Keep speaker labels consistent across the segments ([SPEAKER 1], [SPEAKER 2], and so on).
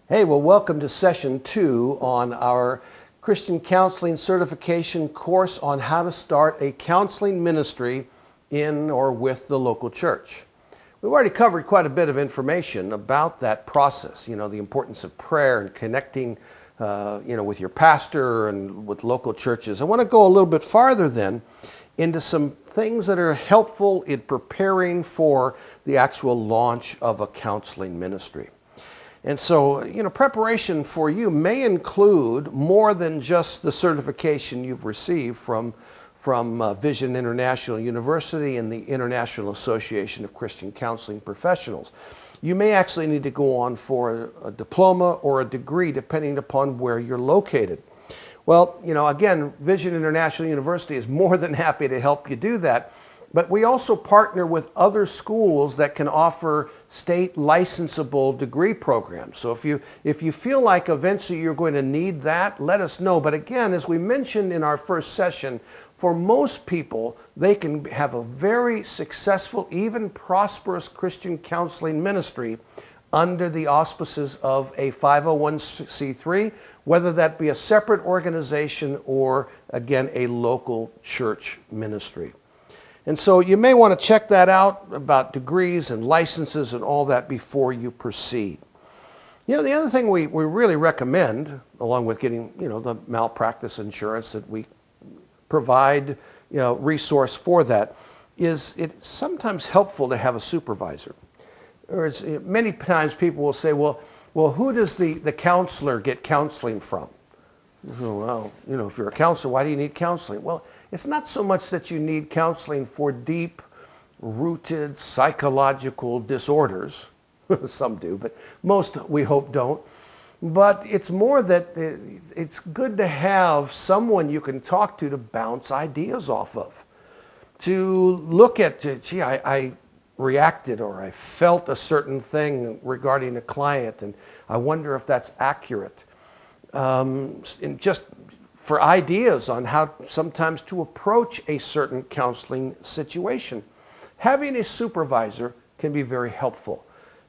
[SPEAKER 1] Hey, well, welcome to session 2 on our Christian Counseling Certification course on how to start a counseling ministry in or with the local church. We've already covered quite a bit of information about that process, the importance of prayer and connecting, with your pastor and with local churches. I want to go a little bit farther then into some things that are helpful in preparing for the actual launch of a counseling ministry. And so, preparation for you may include more than just the certification you've received from Vision International University and the International Association of Christian Counseling Professionals. You may actually need to go on for a diploma or a degree depending upon where you're located. Well, again, Vision International University is more than happy to help you do that. But we also partner with other schools that can offer state licensable degree programs. So if you feel like eventually you're going to need that, let us know. But again, as we mentioned in our first session, for most people, they can have a very successful, even prosperous Christian counseling ministry under the auspices of a 501c3, whether that be a separate organization or, again, a local church ministry. And so you may want to check that out about degrees and licenses and all that before you proceed. The other thing we really recommend, along with getting, the malpractice insurance that we provide, resource for that, is it's sometimes helpful to have a supervisor. Or many times people will say, well, who does the counselor get counseling from? Well, if you're a counselor, why do you need counseling? Well, it's not so much that you need counseling for deep-rooted psychological disorders. Some do, but most, we hope, don't. But it's more that it's good to have someone you can talk to bounce ideas off of. To look at, I reacted or I felt a certain thing regarding a client, and I wonder if that's accurate. And just for ideas on how sometimes to approach a certain counseling situation. Having a supervisor can be very helpful.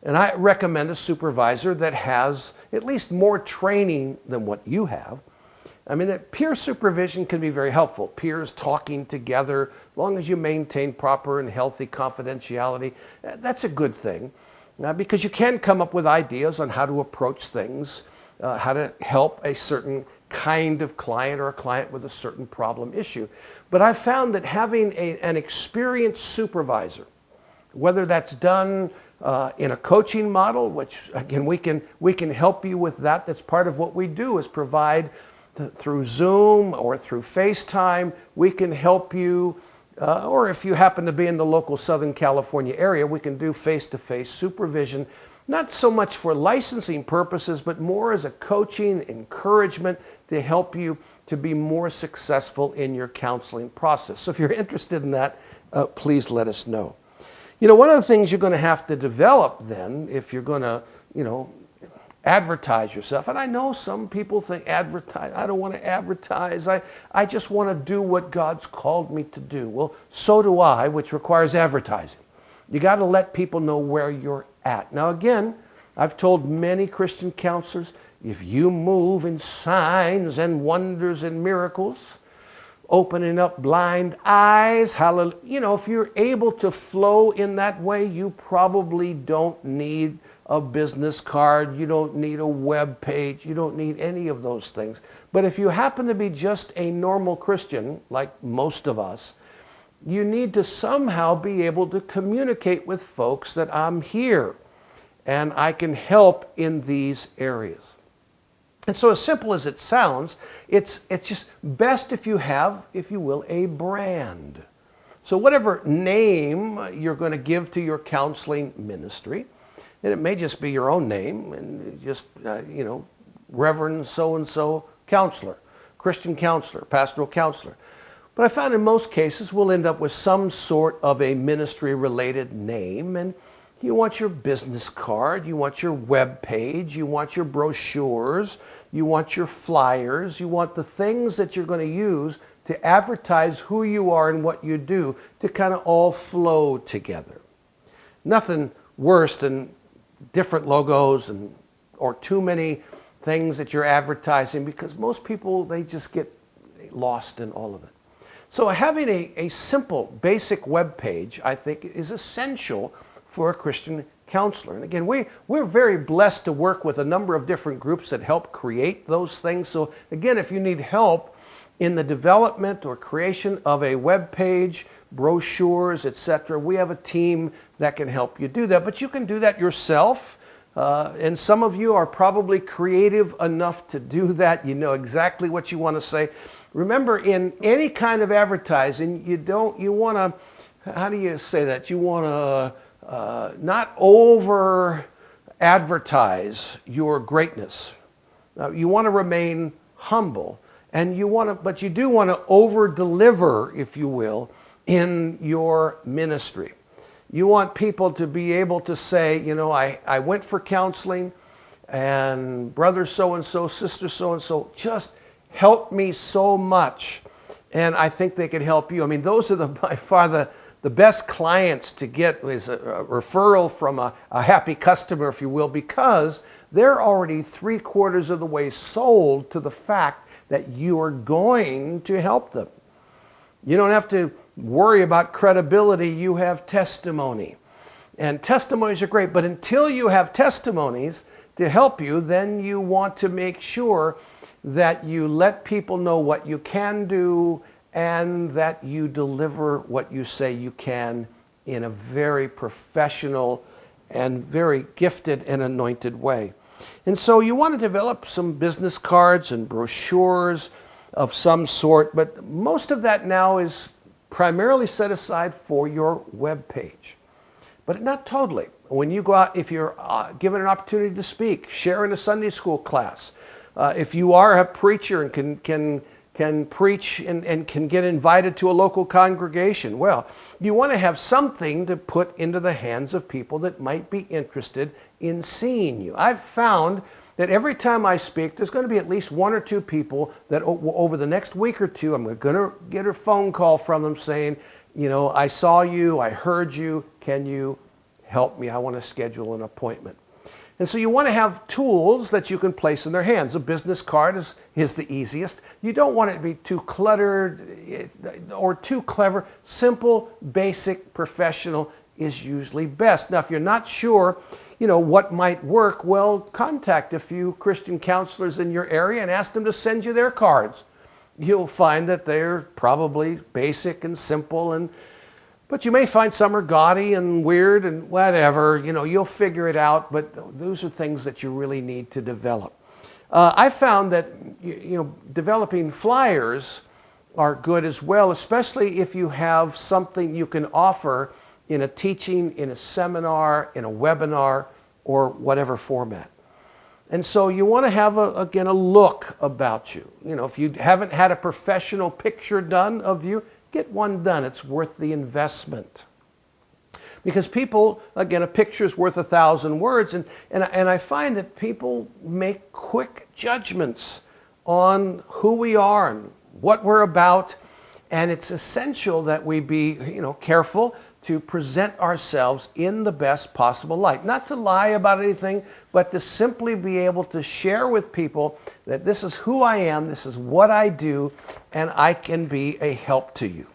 [SPEAKER 1] And I recommend a supervisor that has at least more training than what you have. That peer supervision can be very helpful. Peers talking together, as long as you maintain proper and healthy confidentiality, that's a good thing. Because you can come up with ideas on how to approach things, how to help a certain kind of client or a client with a certain problem issue. But I've found that having an experienced supervisor, whether that's done in a coaching model, which again we can help you with that. That's part of what we do, is provide through Zoom or through FaceTime. We can help you, or if you happen to be in the local Southern California area, we can do face-to-face supervision. Not so much for licensing purposes, but more as a coaching, encouragement to help you to be more successful in your counseling process. So if you're interested in that, please let us know. One of the things you're going to have to develop then, if you're going to, advertise yourself, and I know some people think advertise, I don't want to advertise, I just want to do what God's called me to do. Well, so do I, which requires advertising. You got to let people know where you're at. Now again, I've told many Christian counselors, if you move in signs and wonders and miracles, opening up blind eyes, hallelujah, if you're able to flow in that way, you probably don't need a business card, you don't need a web page, you don't need any of those things. But if you happen to be just a normal Christian, like most of us, you need to somehow be able to communicate with folks that I'm here and I can help in these areas. And so as simple as it sounds, it's just best if you have, if you will, a brand. So whatever name you're going to give to your counseling ministry, and it may just be your own name, and just, Reverend so-and-so counselor, Christian counselor, pastoral counselor. But I found in most cases we'll end up with some sort of a ministry-related name, and you want your business card, you want your web page, you want your brochures, you want your flyers, you want the things that you're going to use to advertise who you are and what you do to kind of all flow together. Nothing worse than different logos and or too many things that you're advertising, because most people, they just get lost in all of it. So having a simple, basic web page, I think, is essential for a Christian counselor. And again, we're very blessed to work with a number of different groups that help create those things. So again, if you need help in the development or creation of a web page, brochures, etc., we have a team that can help you do that. But you can do that yourself. And some of you are probably creative enough to do that. You know exactly what you want to say. Remember, in any kind of advertising, you want to, how do you say that? You want to not over advertise your greatness. You want to remain humble, and but you do want to over deliver, if you will, in your ministry. You want people to be able to say, you know, I went for counseling, and brother so-and-so, sister so-and-so just helped me so much, and I think they could help you. I mean, those are by far the best clients to get, is a referral from a happy customer, if you will, because they're already 3/4 of the way sold to the fact that you are going to help them. You don't have to worry about credibility. You have testimony. And testimonies are great, but until you have testimonies to help you, then you want to make sure that you let people know what you can do and that you deliver what you say you can in a very professional and very gifted and anointed way. And so you want to develop some business cards and brochures of some sort, but most of that now is primarily set aside for your web page. But not totally. When you go out, if you're given an opportunity to speak, share in a Sunday school class, if you are a preacher and can preach and can get invited to a local congregation, well, you want to have something to put into the hands of people that might be interested in seeing you. I've found that every time I speak, there's going to be at least 1 or 2 people that over the next week or two, I'm going to get a phone call from them saying, you know, I saw you, I heard you, can you help me? I want to schedule an appointment. And so you want to have tools that you can place in their hands. A business card is the easiest. You don't want it to be too cluttered or too clever. Simple, basic, professional is usually best. Now, if you're not sure, you know, what might work, well, contact a few Christian counselors in your area and ask them to send you their cards. You'll find that they're probably basic and simple, but you may find some are gaudy and weird and whatever. You know, you'll figure it out, but those are things that you really need to develop. I found that, you know, developing flyers are good as well, especially if you have something you can offer in a teaching, in a seminar, in a webinar, or whatever format. And so you want to have, again, a look about you. You know, if you haven't had a professional picture done of you, get one done. It's worth the investment. Because people, again, a picture is worth 1,000 words, and I find that people make quick judgments on who we are and what we're about, and it's essential that we be, you know, careful to present ourselves in the best possible light. Not to lie about anything, but to simply be able to share with people that this is who I am, this is what I do, and I can be a help to you.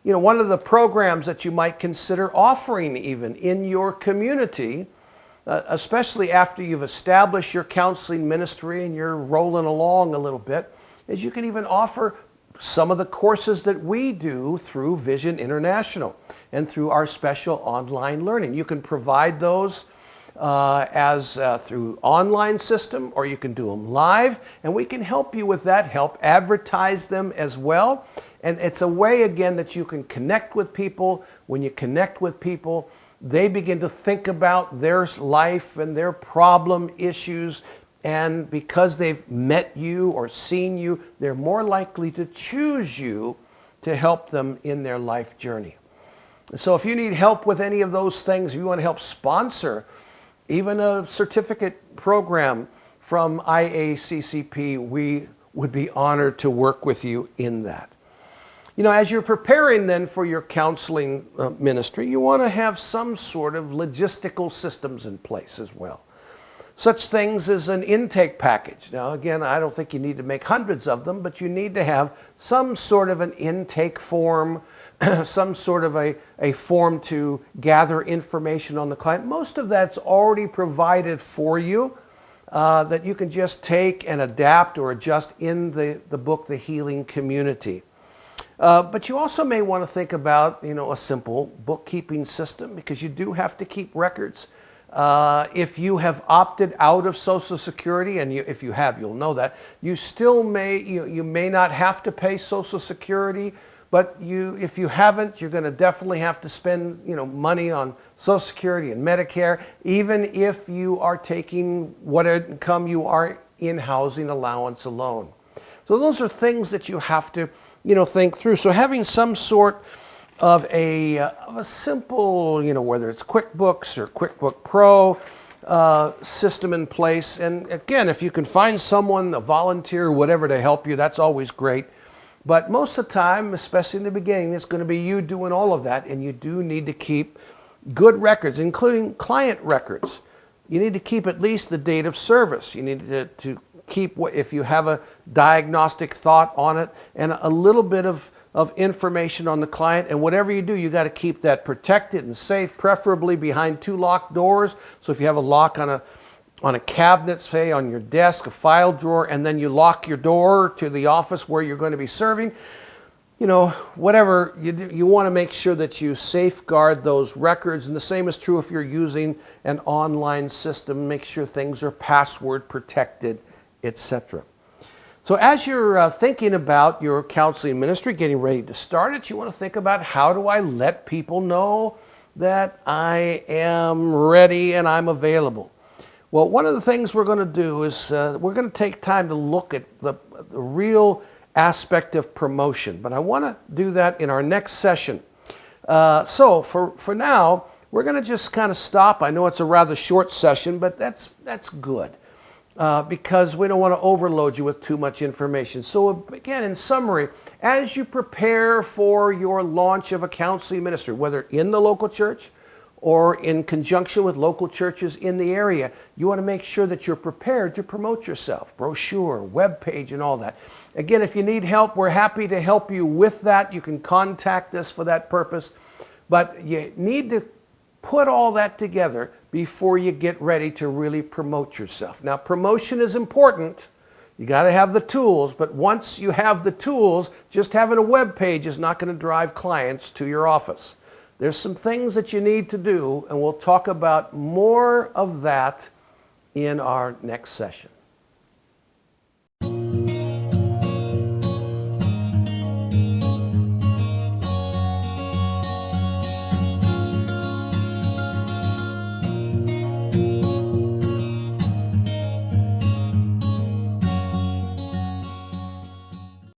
[SPEAKER 1] You know, one of the programs that you might consider offering even in your community, especially after you've established your counseling ministry and you're rolling along a little bit, is you can even offer some of the courses that we do through Vision International and through our special online learning. You can provide those through online system, or you can do them live, and we can help you with that, help advertise them as well. And it's a way, again, that you can connect with people. When you connect with people, they begin to think about their life and their problem issues, and because they've met you or seen you, they're more likely to choose you to help them in their life journey. So if you need help with any of those things, if you want to help sponsor even a certificate program from IACCP, we would be honored to work with you in that. You know, as you're preparing then for your counseling ministry, you want to have some sort of logistical systems in place as well. Such things as an intake package. Now, again, I don't think you need to make hundreds of them, but you need to have some sort of an intake form, some sort of a form to gather information on the client. Most of that's already provided for you, that you can just take and adapt or adjust in the book, The Healing Community. But you also may want to think about, a simple bookkeeping system, because you do have to keep records. If you have opted out of Social Security, and if you have, you'll know that, you still you may not have to pay Social Security, but if you haven't, you're going to definitely have to spend, money on Social Security and Medicare, even if you are taking what income you are in housing allowance alone. So those are things that you have to, think through. So having some sort of a simple, whether it's QuickBooks or QuickBook Pro system in place. And again, if you can find someone, a volunteer, whatever, to help you, that's always great. But most of the time, especially in the beginning, it's going to be you doing all of that, and you do need to keep good records, including client records. You need to keep at least the date of service. You need to keep, if you have a diagnostic thought on it, and a little bit of information on the client. And whatever you do, you got to keep that protected and safe, preferably behind 2 locked doors. So if you have a lock on a cabinet, say on your desk, a file drawer, and then you lock your door to the office where you're going to be serving, whatever you do, you want to make sure that you safeguard those records. And the same is true if you're using an online system. Make sure things are password protected, etc. So as you're thinking about your counseling ministry, getting ready to start it, you want to think about, how do I let people know that I am ready and I'm available? Well, one of the things we're going to do is we're going to take time to look at the real aspect of promotion. But I want to do that in our next session. So for now, we're going to just kind of stop. I know it's a rather short session, but that's good. Because we don't want to overload you with too much information. So again, in summary, as you prepare for your launch of a counseling ministry, whether in the local church or in conjunction with local churches in the area, you want to make sure that you're prepared to promote yourself. Brochure, webpage, and all that. Again, if you need help, we're happy to help you with that. You can contact us for that purpose. But you need to put all that together before you get ready to really promote yourself. Now, promotion is important. You got to have the tools, but once you have the tools, just having a web page is not going to drive clients to your office. There's some things that you need to do, and we'll talk about more of that in our next session.